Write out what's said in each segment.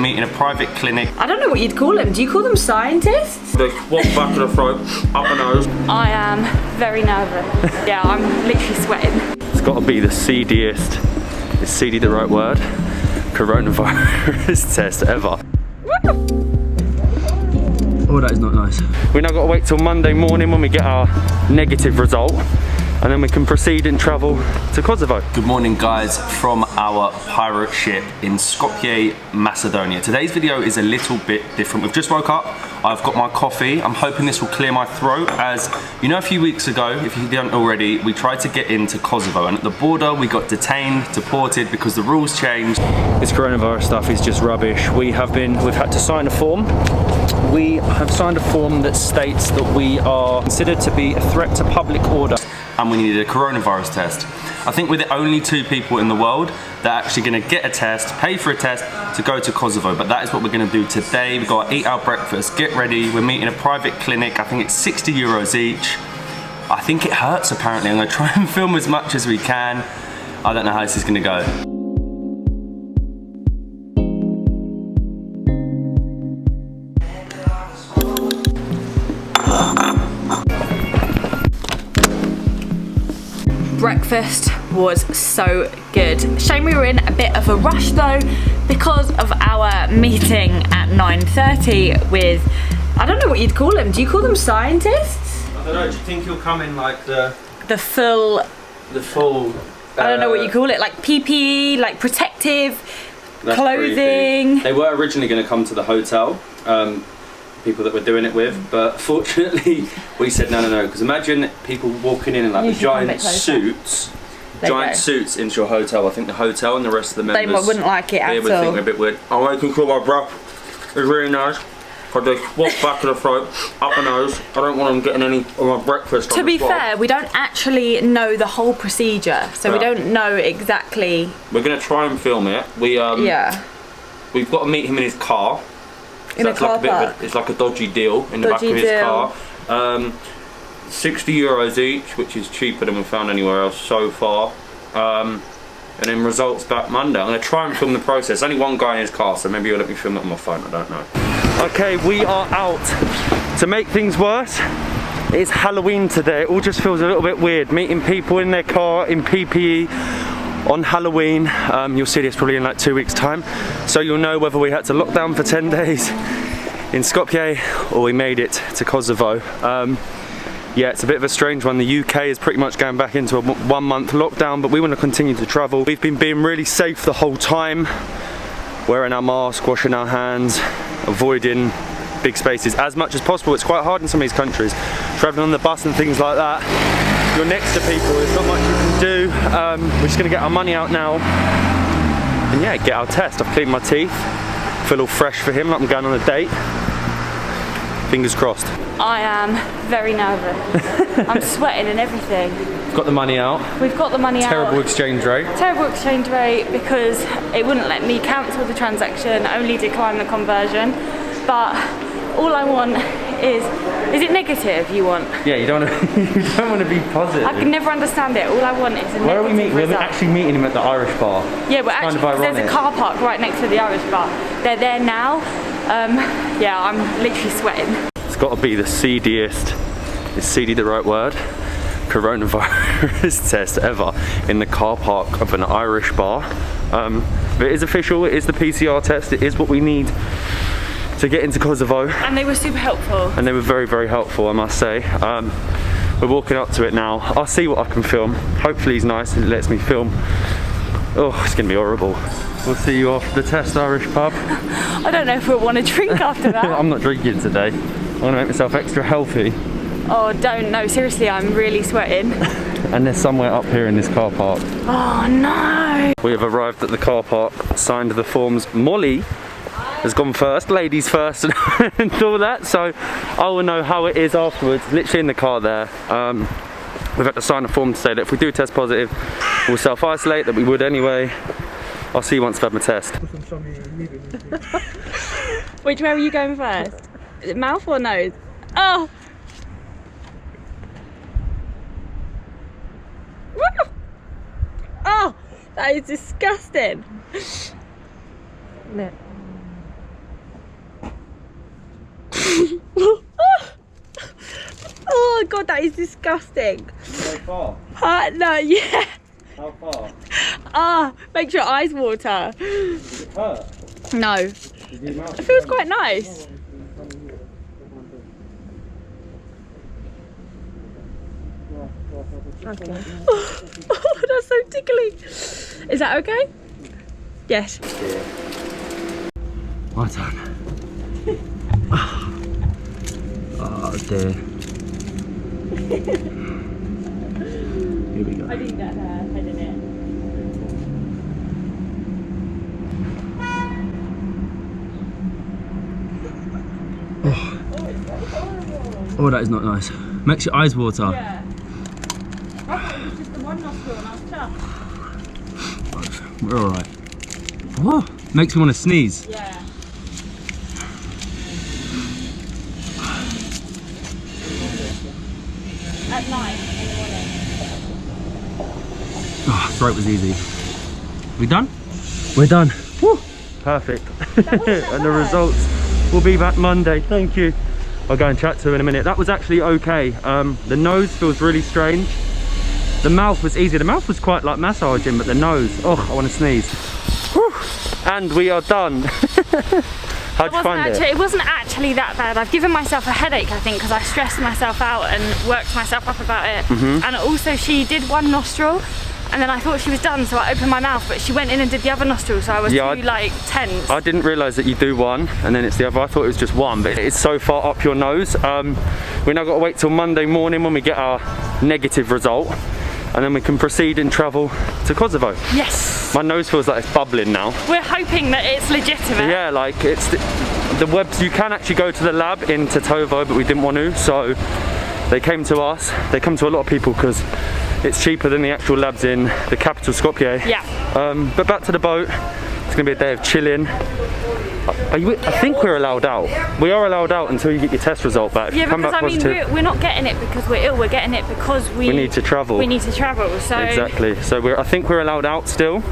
meeting a private clinic. I don't know what you'd call them. Do you call them scientists? They walk back of the throat, up the nose. I am very nervous. Yeah, I'm literally sweating. It's got to be the seediest, is seedy the right word? Coronavirus test ever. Oh, that is not nice. We now got to wait till Monday morning when we get our negative result, and then we can proceed and travel to Kosovo. Good morning, guys, from our pirate ship in Skopje, Macedonia. Today's video is a little bit different. We've just woke up, I've got my coffee. I'm hoping this will clear my throat. As you know, a few weeks ago, if you don't already, we tried to get into Kosovo, and at the border we got detained, deported because the rules changed. This coronavirus stuff is just rubbish. We've had to sign a form. We have signed a form that states that we are considered to be a threat to public order, and we needed a coronavirus test. I think we're the only two people in the world that are actually gonna get a test, pay for a test to go to Kosovo, but that is what we're gonna do today. We've got to eat our breakfast, get ready. We're meeting a private clinic. I think it's 60 euros each. I think it hurts apparently. I'm gonna try and film as much as we can. I don't know how this is gonna go. Breakfast was so good. Shame we were in a bit of a rush though because of our meeting at 9:30 with, I don't know what you'd call them. Do you call them scientists? I don't know, do you think he'll come in like the full, I don't know what you call it, like PPE, like protective clothing. Creepy. They were originally going to come to the hotel, people that we're doing it with, but fortunately we said no, because imagine people walking in like the giant suits into your hotel. I think the hotel and the rest of the members, they wouldn't like it at all. They would think we're a bit weird. I'm making sure my breath is really nice. Because they walk back of the throat, up the nose. I don't want them getting any of my breakfast. To be fair, we don't actually know the whole procedure, so we don't know exactly. We're going to try and film it. We've got to meet him in his car. In a car park. It's like a dodgy deal in the back of his car. 60 euros each, which is cheaper than we've found anywhere else so far. And then results back Monday. I'm going to try and film the process. Only one guy in his car, so maybe he'll let me film it on my phone, I don't know. Okay, we are out. To make things worse, it's Halloween today. It all just feels a little bit weird. Meeting people in their car in PPE on Halloween. You'll see this probably in like 2 weeks' time. So you'll know whether we had to lock down for 10 days in Skopje or we made it to Kosovo. Yeah, it's a bit of a strange one. The UK is pretty much going back into a 1 month lockdown, but we want to continue to travel. We've been being really safe the whole time, wearing our mask, washing our hands, avoiding big spaces as much as possible. It's quite hard in some of these countries. Traveling on the bus and things like that, you're next to people, there's not much you can do. We're just gonna get our money out now and yeah, get our test. I've cleaned my teeth, feel all fresh for him like I'm going on a date. Fingers crossed. I am very nervous. I'm sweating and everything. We've got the money out. We've got the money out. Terrible exchange rate. Terrible exchange rate because it wouldn't let me cancel the transaction, only decline the conversion. But all I want is it negative you want? Yeah, you don't want to be positive. I can never understand it. All I want is a negative. Where are we meeting? We're actually meeting him at the Irish bar. Yeah, we're actually, there's a car park right next to the Irish bar. They're there now. Yeah, I'm literally sweating. It's got to be the seediest, is seedy the right word? Coronavirus test ever in the car park of an Irish bar. But it is official, it is the PCR test, it is what we need to get into Kosovo. And they were super helpful. And they were very, very helpful, I must say. We're walking up to it now. I'll see what I can film. Hopefully he's nice and lets me film. Oh, it's gonna be horrible. We'll see you after the test, Irish pub. I don't know if we'll want to drink after that. I'm not drinking today. I want to make myself extra healthy. Oh, don't, no, seriously, I'm really sweating. And there's somewhere up here in this car park. Oh no! We have arrived at the car park, signed the forms. Molly has gone first, ladies first and all that, so I will know how it is afterwards, literally in the car there. We've had to sign a form to say that if we do test positive, we'll self-isolate, that we would anyway. I'll see you once I've had my test. Which way are you going first? Is it mouth or nose? Oh! Oh! That is disgusting. Look. god, that is disgusting. So far? No, yeah. How far? Makes your eyes water. Does it hurt? No. It feels quite nice. Okay. Oh, that's so tickly. Is that okay? Yes. Well done. Oh dear. Here we go. I didn't get her head in it. Oh, that is not nice. Makes your eyes water. Yeah. I thought it was just the one nostril and I was tough. We're alright. Oh, makes me want to sneeze. Yeah. At night in the morning. Oh, throat was easy. We done? We're done. Woo. Perfect. And the results will be back Monday. Thank you. I'll go and chat to her in a minute. That was actually okay. The nose feels really strange. The mouth was easy. The mouth was quite like massaging, but the nose, oh, I want to sneeze. Whew. And we are done. How'd you find it? It wasn't actually that bad. I've given myself a headache, I think, because I stressed myself out and worked myself up about it. And also she did one nostril, and then I thought she was done, so I opened my mouth, but she went in and did the other nostril, so I was like tense. I didn't realise that you do one and then it's the other. I thought it was just one, but it's so far up your nose. We now got to wait till Monday morning when we get our negative result, and then we can proceed and travel to Kosovo. Yes. My nose feels like it's bubbling now. We're hoping that it's legitimate. Yeah, like it's the webs. You can actually go to the lab in Tetovo, but we didn't want to, so they came to us. They come to a lot of people because it's cheaper than the actual labs in the capital, Skopje. Yeah. But back to the boat. It's gonna be a day of chilling. I think we're allowed out. We are allowed out until you get your test result back. Yeah, because I mean, we're not getting it because we're ill. We're getting it because we need to travel. We need to travel. So exactly. So I think we're allowed out still.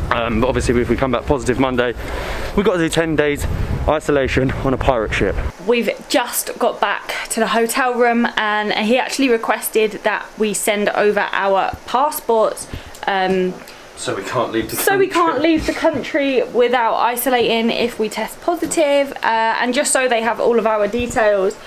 But obviously, if we come back positive Monday, we've got to do 10 days isolation on a pirate ship. We've just got back to the hotel room, and he actually requested that we send over our passports. So we can't leave the country. So we can't leave the country without isolating if we test positive, and just so they have all of our details.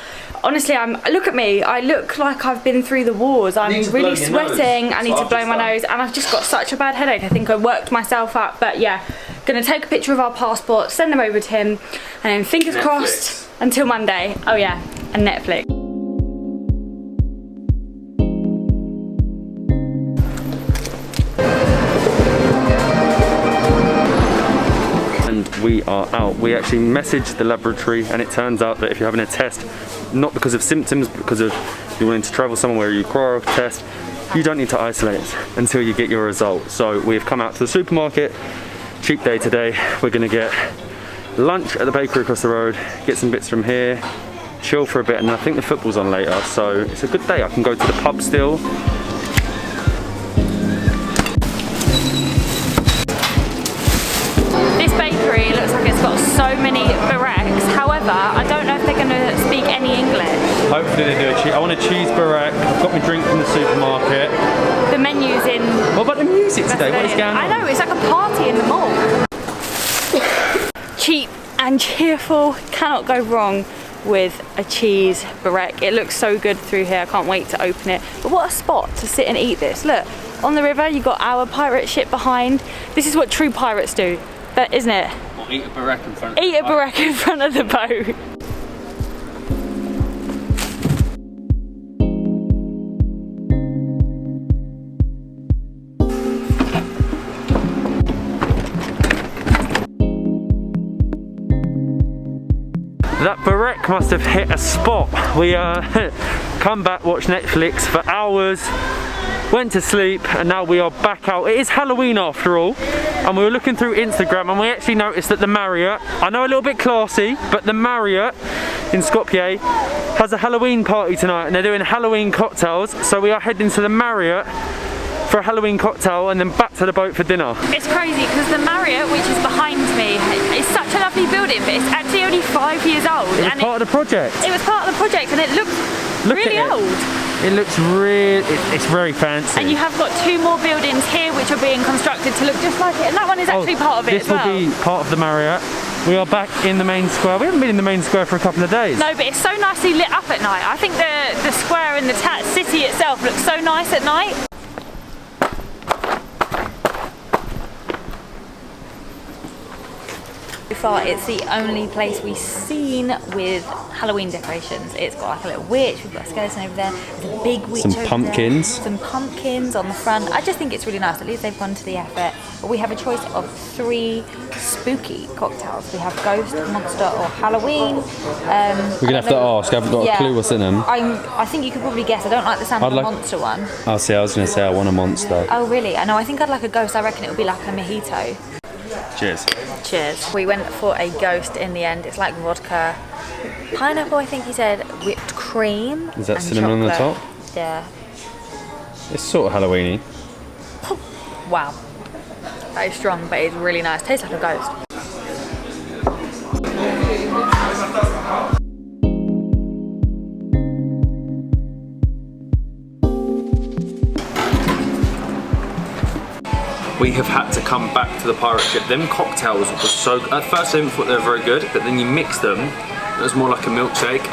Honestly, look at me. I look like I've been through the wars. I'm really sweating. I need to blow my nose, and I've just got such a bad headache. I think I worked myself up, but yeah, gonna take a picture of our passport, send them over to him, and then fingers crossed until Monday. Oh yeah, and Netflix. We are out. We actually messaged the laboratory, and it turns out that if you're having a test, not because of symptoms, but because of you wanting to travel somewhere where you require a test, you don't need to isolate until you get your result. So we've come out to the supermarket. Cheap day today. We're gonna get lunch at the bakery across the road, get some bits from here, chill for a bit, and I think the football's on later, so it's a good day. I can go to the pub still. It looks like it's got so many barrettes. However, I don't know if they're going to speak any English. Hopefully they do a cheese. I want a cheese barrette. I've got my drink from the supermarket. The menu's in. What about the music today? What is going on? I know, it's like a party in the mall. Cheap and cheerful. Cannot go wrong with a cheese barrette. It looks so good through here. I can't wait to open it. But what a spot to sit and eat this. Look, on the river, you've got our pirate ship behind. This is what true pirates do. But isn't it? Or eat a barrette in front of Eat a barrette in front of the boat. That barrette must have hit a spot. We come back, watch Netflix for hours, went to sleep, and now we are back out. It is Halloween after all, and we were looking through Instagram and we actually noticed that the Marriott, I know a little bit classy, but the Marriott in Skopje has a Halloween party tonight, and they're doing Halloween cocktails, so we are heading to the Marriott for a Halloween cocktail and then back to the boat for dinner. It's crazy because the Marriott, which is behind me, is such a lovely building, but it's actually only 5 years old. It was part of the project. It was part of the project, and it looks really old. It looks really, it's very fancy. And you have got 2 more buildings here which are being constructed to look just like it. And that one is actually part of it as well. This will be part of the Marriott. We are back in the main square. We haven't been in the main square for a couple of days. No, but it's so nicely lit up at night. I think the square and the city itself looks so nice at night. So far, it's the only place we've seen with Halloween decorations. It's got like a little witch, we've got a skeleton over there, there's a big witch over pumpkins. there, some pumpkins on the front. I just think it's really nice, at least they've gone to the effort. But we have a choice of 3 spooky cocktails. We have Ghost, Monster or Halloween. We're going to have to ask, I haven't got a clue what's in them. I think you could probably guess, I don't like the sound of the Monster one. Oh, see, I was going to say I want a Monster. Oh really? I know, I think I'd like a Ghost, I reckon it would be like a mojito. Cheers. Cheers. We went for a Ghost in the end. It's like vodka, pineapple, I think he said, whipped cream. Is that cinnamon chocolate. on the top? Yeah. It's sort of Halloweeny. Wow. That is strong, but it's really nice. Tastes like a Ghost. We have had to come back to the pirate ship. Them cocktails were so good. At first I didn't thought they were very good, but then you mix them, it was more like a milkshake.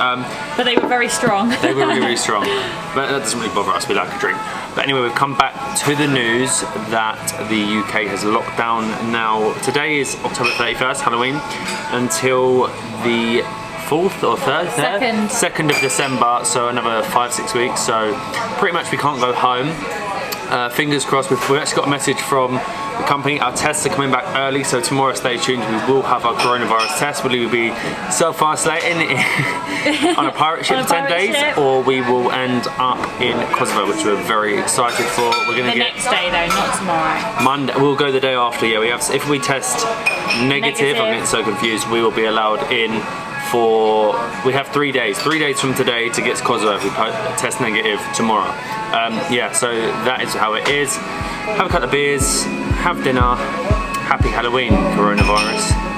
But they were very strong. They were really, really strong. But that doesn't really bother us, we like a drink. But anyway, we've come back to the news that the UK has locked down now. Today is October 31st, Halloween, until the 4th or 3rd? 2nd of December, so another 5-6 weeks. So pretty much we can't go home. Fingers crossed, we've actually got a message from the company. Our tests are coming back early, so tomorrow stay tuned. We will have our coronavirus test. We'll either be self-isolating on a pirate ship for 10 days, or we will end up in Kosovo, which we're very excited for. We're going to get next day though, not tomorrow. Monday. We'll go the day after. Yeah, we have. If we test negative, I'm getting so confused. We will be allowed in for. We have 3 days. 3 days from today to get to Kosovo if we test negative tomorrow. Yeah, so that is how it is. Have a couple of beers, have dinner. Happy Halloween, coronavirus.